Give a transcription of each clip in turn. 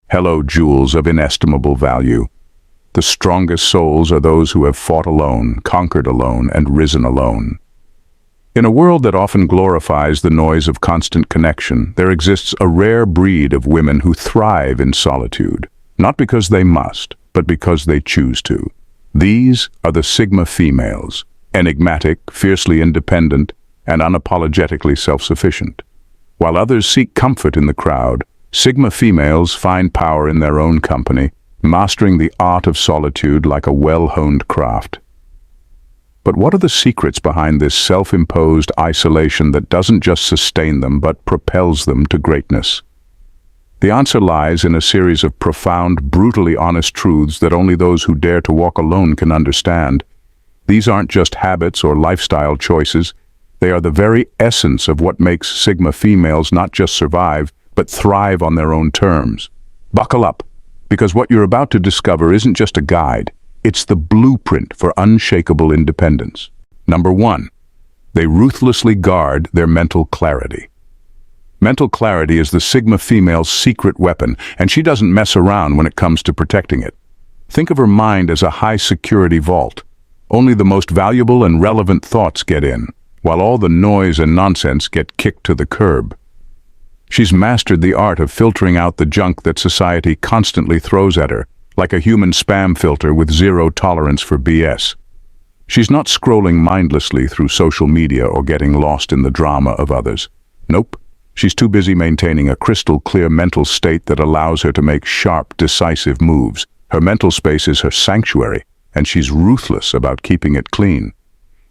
Hello, jewels of inestimable value. The strongest souls are those who have fought alone, conquered alone, and risen alone. In a world that often glorifies the noise of constant connection, there exists a rare breed of women who thrive in solitude, not because they must, but because they choose to. These are the Sigma females, enigmatic, fiercely independent, and unapologetically self-sufficient. While others seek comfort in the crowd, Sigma females find power in their own company, mastering the art of solitude like a well-honed craft. But what are the secrets behind this self-imposed isolation that doesn't just sustain them but propels them to greatness? The answer lies in a series of profound, brutally honest truths that only those who dare to walk alone can understand. These aren't just habits or lifestyle choices. They are the very essence of what makes Sigma females not just survive, but thrive on their own terms. Buckle up, because what you're about to discover isn't just a guide, it's the blueprint for unshakable independence. Number 1, they ruthlessly guard their mental clarity. Mental clarity is the Sigma female's secret weapon, and she doesn't mess around when it comes to protecting it. Think of her mind as a high-security vault. Only the most valuable and relevant thoughts get in, while all the noise and nonsense get kicked to the curb. She's mastered the art of filtering out the junk that society constantly throws at her, like a human spam filter with zero tolerance for BS. She's not scrolling mindlessly through social media or getting lost in the drama of others. Nope, she's too busy maintaining a crystal-clear mental state that allows her to make sharp, decisive moves. Her mental space is her sanctuary, and she's ruthless about keeping it clean.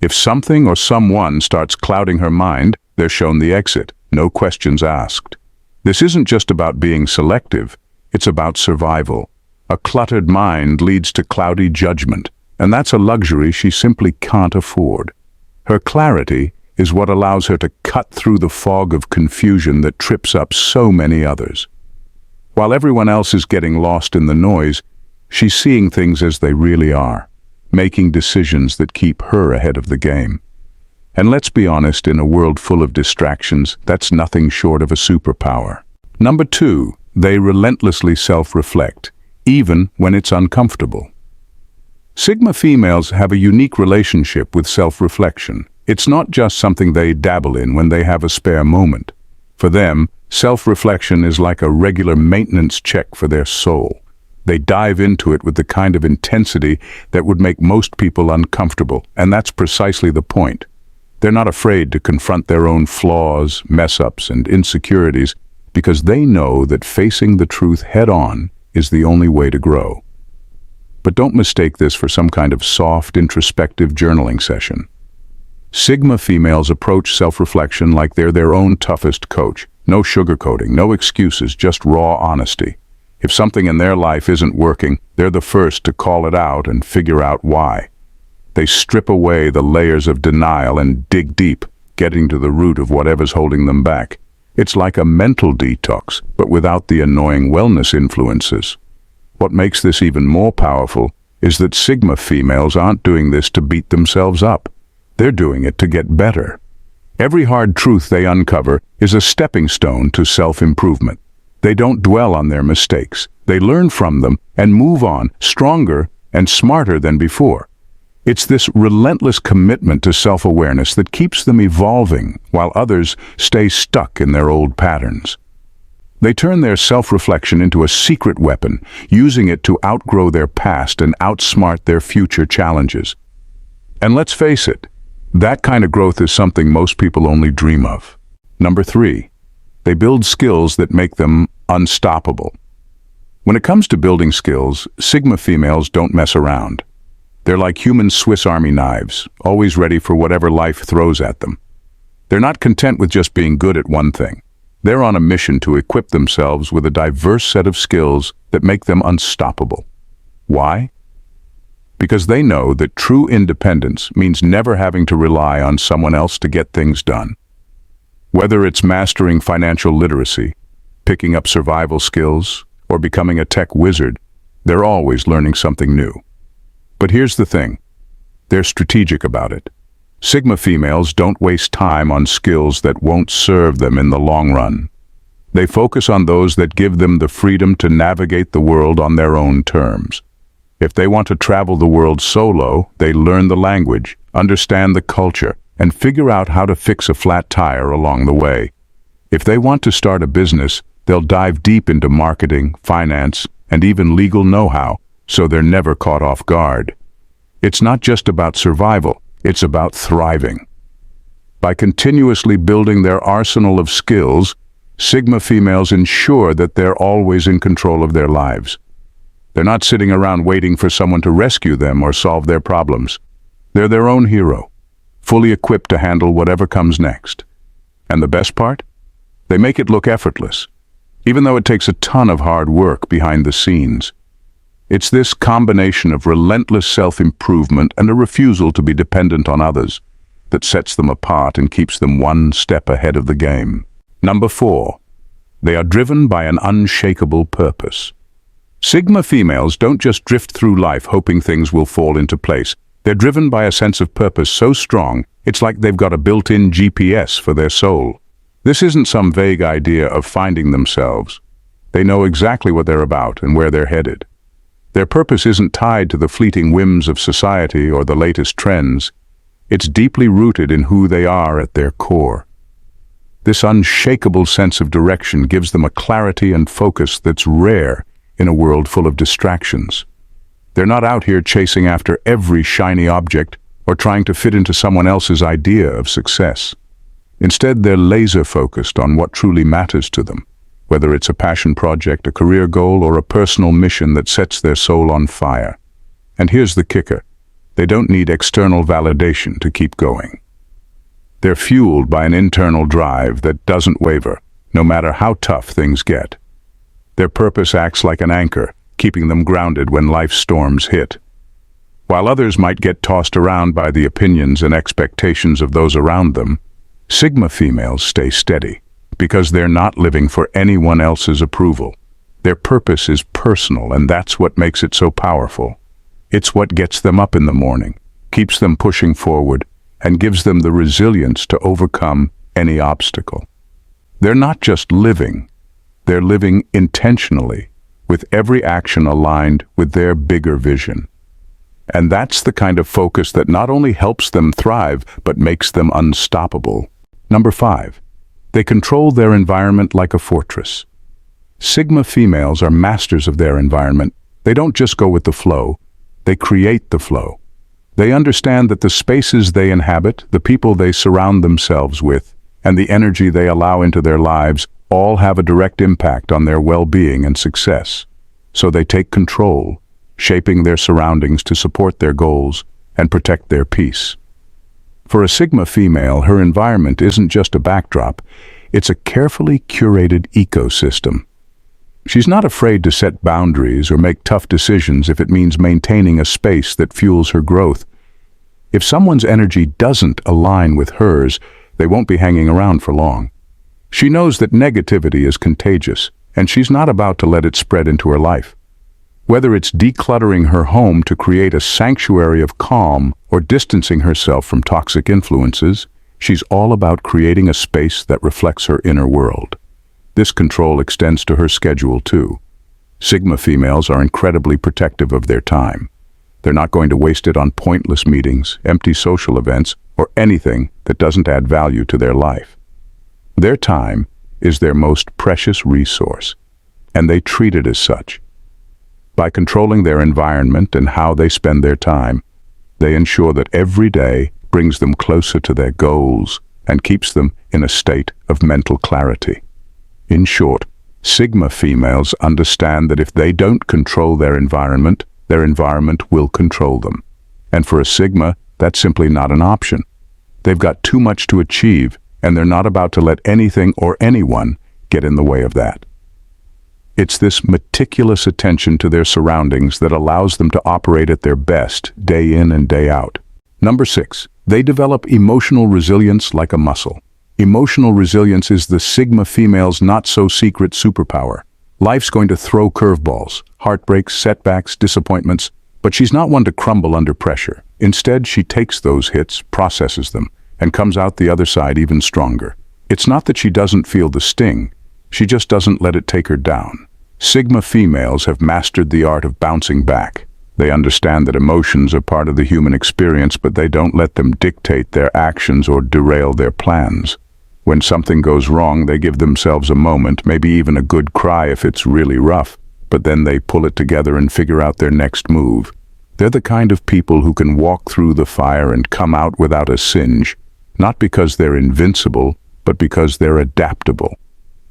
If something or someone starts clouding her mind, they're shown the exit. No questions asked. This isn't just about being selective, it's about survival. A cluttered mind leads to cloudy judgment, and that's a luxury she simply can't afford. Her clarity is what allows her to cut through the fog of confusion that trips up so many others. While everyone else is getting lost in the noise, she's seeing things as they really are, making decisions that keep her ahead of the game. And let's be honest, in a world full of distractions, that's nothing short of a superpower. Number 2, they relentlessly self-reflect, even when it's uncomfortable. Sigma females have a unique relationship with self-reflection. It's not just something they dabble in when they have a spare moment. For them, self-reflection is like a regular maintenance check for their soul. They dive into it with the kind of intensity that would make most people uncomfortable, and that's precisely the point. They're not afraid to confront their own flaws, mess-ups, and insecurities because they know that facing the truth head-on is the only way to grow. But don't mistake this for some kind of soft, introspective journaling session. Sigma females approach self-reflection like they're their own toughest coach. No sugarcoating, no excuses, just raw honesty. If something in their life isn't working, they're the first to call it out and figure out why. They strip away the layers of denial and dig deep, getting to the root of whatever's holding them back. It's like a mental detox, but without the annoying wellness influences. What makes this even more powerful is that Sigma females aren't doing this to beat themselves up. They're doing it to get better. Every hard truth they uncover is a stepping stone to self-improvement. They don't dwell on their mistakes. They learn from them and move on, stronger and smarter than before. It's this relentless commitment to self-awareness that keeps them evolving while others stay stuck in their old patterns. They turn their self-reflection into a secret weapon, using it to outgrow their past and outsmart their future challenges. And let's face it, that kind of growth is something most people only dream of. Number 3, they build skills that make them unstoppable. When it comes to building skills, Sigma females don't mess around. They're like human Swiss Army knives, always ready for whatever life throws at them. They're not content with just being good at one thing. They're on a mission to equip themselves with a diverse set of skills that make them unstoppable. Why? Because they know that true independence means never having to rely on someone else to get things done. Whether it's mastering financial literacy, picking up survival skills, or becoming a tech wizard, they're always learning something new. But here's the thing, they're strategic about it. Sigma females don't waste time on skills that won't serve them in the long run. They focus on those that give them the freedom to navigate the world on their own terms. If they want to travel the world solo, they learn the language, understand the culture, and figure out how to fix a flat tire along the way. If they want to start a business, they'll dive deep into marketing, finance, and even legal know-how, so they're never caught off guard. It's not just about survival, it's about thriving. By continuously building their arsenal of skills, Sigma females ensure that they're always in control of their lives. They're not sitting around waiting for someone to rescue them or solve their problems. They're their own hero, fully equipped to handle whatever comes next. And the best part? They make it look effortless, even though it takes a ton of hard work behind the scenes. It's this combination of relentless self-improvement and a refusal to be dependent on others that sets them apart and keeps them one step ahead of the game. Number 4, they are driven by an unshakable purpose. Sigma females don't just drift through life hoping things will fall into place. They're driven by a sense of purpose so strong, it's like they've got a built-in GPS for their soul. This isn't some vague idea of finding themselves. They know exactly what they're about and where they're headed. Their purpose isn't tied to the fleeting whims of society or the latest trends. It's deeply rooted in who they are at their core. This unshakable sense of direction gives them a clarity and focus that's rare in a world full of distractions. They're not out here chasing after every shiny object or trying to fit into someone else's idea of success. Instead, they're laser-focused on what truly matters to them, whether it's a passion project, a career goal, or a personal mission that sets their soul on fire. And here's the kicker. They don't need external validation to keep going. They're fueled by an internal drive that doesn't waver, no matter how tough things get. Their purpose acts like an anchor, keeping them grounded when life's storms hit. While others might get tossed around by the opinions and expectations of those around them, Sigma females stay steady, because they're not living for anyone else's approval. Their purpose is personal, and that's what makes it so powerful. It's what gets them up in the morning, keeps them pushing forward, and gives them the resilience to overcome any obstacle. They're not just living, they're living intentionally, with every action aligned with their bigger vision. And that's the kind of focus that not only helps them thrive, but makes them unstoppable. Number 5, they control their environment like a fortress. Sigma females are masters of their environment. They don't just go with the flow, they create the flow. They understand that the spaces they inhabit, the people they surround themselves with, and the energy they allow into their lives all have a direct impact on their well-being and success. So they take control, shaping their surroundings to support their goals and protect their peace. For a Sigma female, her environment isn't just a backdrop, it's a carefully curated ecosystem. She's not afraid to set boundaries or make tough decisions if it means maintaining a space that fuels her growth. If someone's energy doesn't align with hers, they won't be hanging around for long. She knows that negativity is contagious, and she's not about to let it spread into her life. Whether it's decluttering her home to create a sanctuary of calm or distancing herself from toxic influences, she's all about creating a space that reflects her inner world. This control extends to her schedule too. Sigma females are incredibly protective of their time. They're not going to waste it on pointless meetings, empty social events, or anything that doesn't add value to their life. Their time is their most precious resource, and they treat it as such. By controlling their environment and how they spend their time, they ensure that every day brings them closer to their goals and keeps them in a state of mental clarity. In short, Sigma females understand that if they don't control their environment will control them. And for a Sigma, that's simply not an option. They've got too much to achieve, and they're not about to let anything or anyone get in the way of that. It's this meticulous attention to their surroundings that allows them to operate at their best day in and day out. Number 6, they develop emotional resilience like a muscle. Emotional resilience is the Sigma female's not-so-secret superpower. Life's going to throw curveballs, heartbreaks, setbacks, disappointments, but she's not one to crumble under pressure. Instead, she takes those hits, processes them, and comes out the other side even stronger. It's not that she doesn't feel the sting, She just doesn't let it take her down. Sigma females have mastered the art of bouncing back. They understand that emotions are part of the human experience, but they don't let them dictate their actions or derail their plans. When something goes wrong, they give themselves a moment, maybe even a good cry if it's really rough, but then they pull it together and figure out their next move. They're the kind of people who can walk through the fire and come out without a singe, not because they're invincible, but because they're adaptable.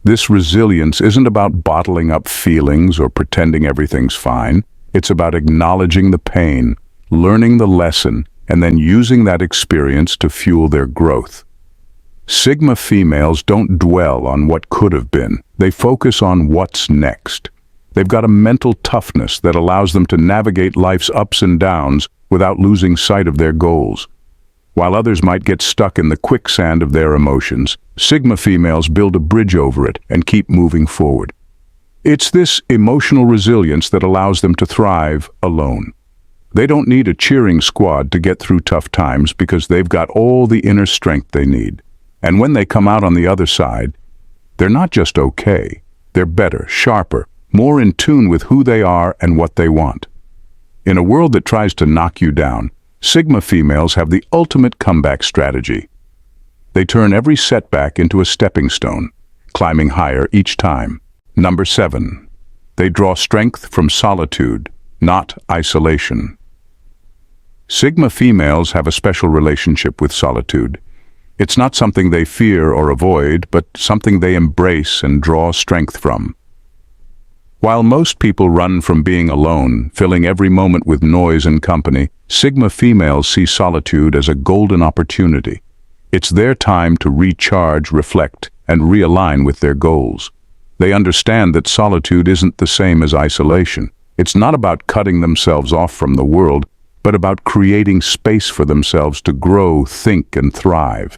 This resilience isn't about bottling up feelings or pretending everything's fine. It's about acknowledging the pain, learning the lesson, and then using that experience to fuel their growth. Sigma females don't dwell on what could have been. They focus on what's next. They've got a mental toughness that allows them to navigate life's ups and downs without losing sight of their goals. While others might get stuck in the quicksand of their emotions, Sigma females build a bridge over it and keep moving forward. It's this emotional resilience that allows them to thrive alone. They don't need a cheering squad to get through tough times because they've got all the inner strength they need. And when they come out on the other side, they're not just okay, they're better, sharper, more in tune with who they are and what they want. In a world that tries to knock you down, Sigma females have the ultimate comeback strategy. They turn every setback into a stepping stone, climbing higher each time. Number 7. They draw strength from solitude, not isolation. Sigma females have a special relationship with solitude. It's not something they fear or avoid, but something they embrace and draw strength from. While most people run from being alone, filling every moment with noise and company, Sigma females see solitude as a golden opportunity. It's their time to recharge, reflect, and realign with their goals. They understand that solitude isn't the same as isolation. It's not about cutting themselves off from the world, but about creating space for themselves to grow, think, and thrive.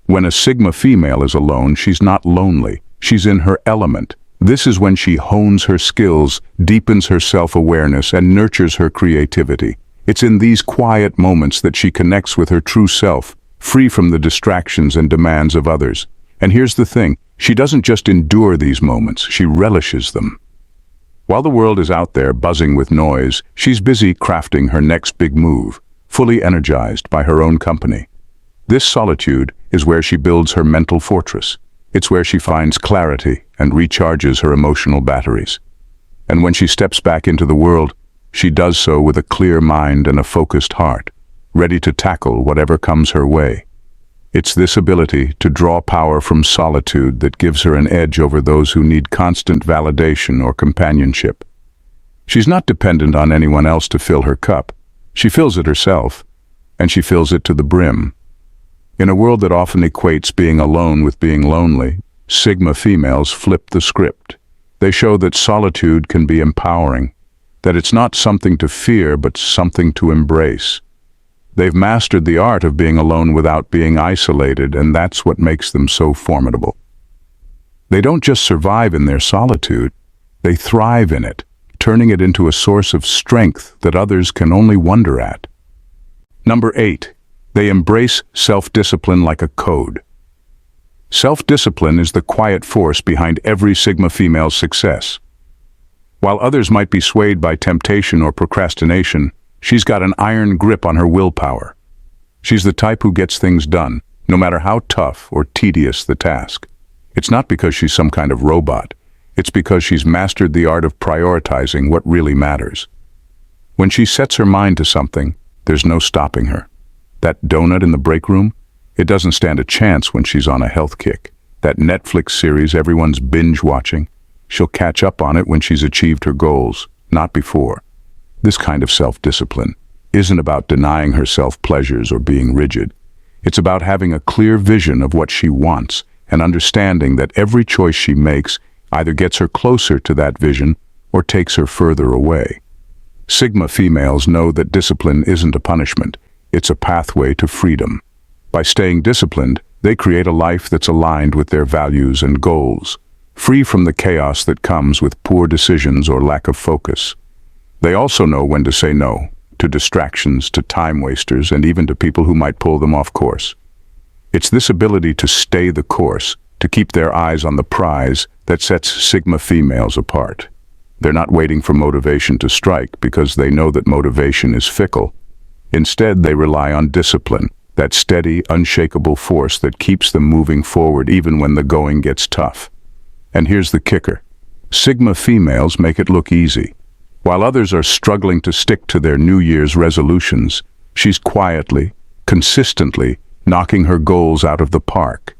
When a Sigma female is alone, she's not lonely. She's in her element. This is when she hones her skills, deepens her self-awareness, and nurtures her creativity. It's in these quiet moments that she connects with her true self, free from the distractions and demands of others. And here's the thing, she doesn't just endure these moments, she relishes them. While the world is out there buzzing with noise, she's busy crafting her next big move, fully energized by her own company. This solitude is where she builds her mental fortress. It's where she finds clarity and recharges her emotional batteries. And when she steps back into the world, she does so with a clear mind and a focused heart, ready to tackle whatever comes her way. It's this ability to draw power from solitude that gives her an edge over those who need constant validation or companionship. She's not dependent on anyone else to fill her cup. She fills it herself, and she fills it to the brim. In a world that often equates being alone with being lonely, Sigma females flip the script. They show that solitude can be empowering, that it's not something to fear but something to embrace. They've mastered the art of being alone without being isolated, and that's what makes them so formidable. They don't just survive in their solitude, they thrive in it, turning it into a source of strength that others can only wonder at. Number 8. They embrace self-discipline like a code. Self-discipline is the quiet force behind every Sigma female's success. While others might be swayed by temptation or procrastination, she's got an iron grip on her willpower. She's the type who gets things done, no matter how tough or tedious the task. It's not because she's some kind of robot. It's because she's mastered the art of prioritizing what really matters. When she sets her mind to something, there's no stopping her. That donut in the break room? It doesn't stand a chance when she's on a health kick. That Netflix series everyone's binge-watching? She'll catch up on it when she's achieved her goals, not before. This kind of self-discipline isn't about denying herself pleasures or being rigid. It's about having a clear vision of what she wants and understanding that every choice she makes either gets her closer to that vision or takes her further away. Sigma females know that discipline isn't a punishment. It's a pathway to freedom. By staying disciplined, they create a life that's aligned with their values and goals, free from the chaos that comes with poor decisions or lack of focus. They also know when to say no, to distractions, to time wasters, and even to people who might pull them off course. It's this ability to stay the course, to keep their eyes on the prize, that sets Sigma females apart. They're not waiting for motivation to strike because they know that motivation is fickle. Instead, they rely on discipline, that steady, unshakable force that keeps them moving forward even when the going gets tough. And here's the kicker. Sigma females make it look easy. While others are struggling to stick to their New Year's resolutions, she's quietly, consistently knocking her goals out of the park.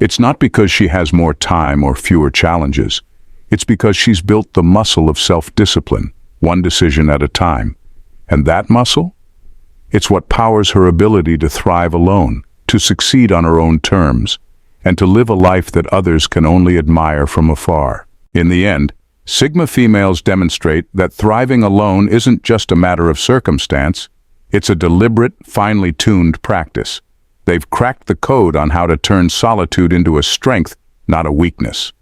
It's not because she has more time or fewer challenges. It's because she's built the muscle of self-discipline, one decision at a time. And that muscle? It's what powers her ability to thrive alone, to succeed on her own terms, and to live a life that others can only admire from afar. In the end, Sigma females demonstrate that thriving alone isn't just a matter of circumstance, it's a deliberate, finely tuned practice. They've cracked the code on how to turn solitude into a strength, not a weakness.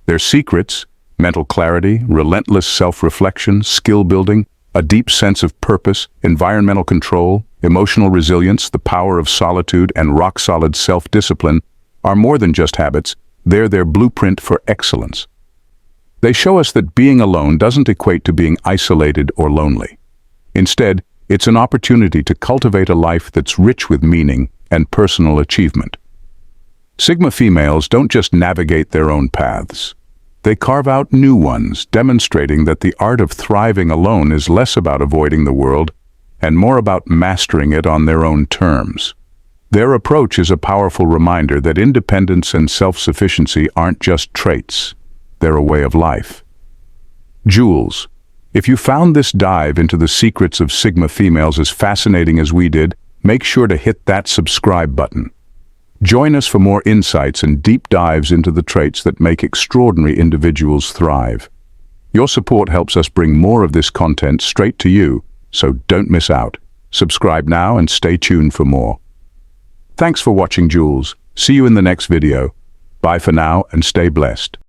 Their secrets, mental clarity, relentless self-reflection, skill building, a deep sense of purpose, environmental control, emotional resilience, the power of solitude, and rock-solid self-discipline are more than just habits, they're their blueprint for excellence. They show us that being alone doesn't equate to being isolated or lonely. Instead, it's an opportunity to cultivate a life that's rich with meaning and personal achievement. Sigma females don't just navigate their own paths. They carve out new ones, demonstrating that the art of thriving alone is less about avoiding the world and more about mastering it on their own terms. Their approach is a powerful reminder that independence and self-sufficiency aren't just traits, they're a way of life. Jules, if you found this dive into the secrets of Sigma females as fascinating as we did, make sure to hit that subscribe button. Join us for more insights and deep dives into the traits that make extraordinary individuals thrive. Your support helps us bring more of this content straight to you, so don't miss out. Subscribe now and stay tuned for more. Thanks for watching, Jules. See you in the next video. Bye for now and stay blessed.